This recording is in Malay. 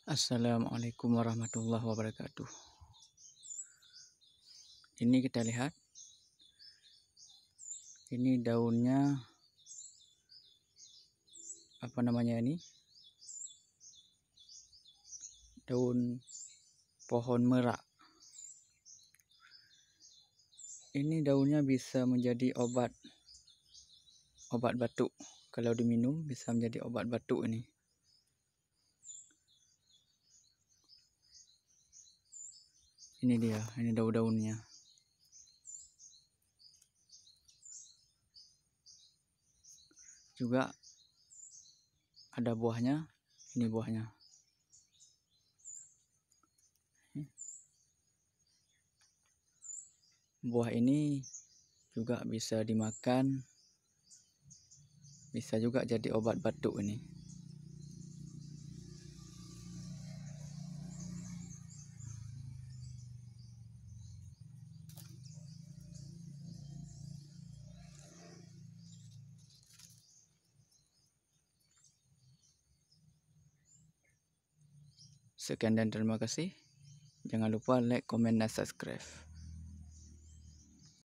Assalamualaikum warahmatullahi wabarakatuh. Ini kita lihat, ini daunnya apa namanya ini? Daun pohon merak. Ini daunnya bisa menjadi obat batuk. Kalau diminum bisa menjadi obat batuk ini. Ini dia, ini daun-daunnya. Juga ada buahnya, ini buahnya. Buah ini juga bisa dimakan, bisa juga jadi obat batuk ini. Sekian dan terima kasih. Jangan lupa like, comment, dan subscribe.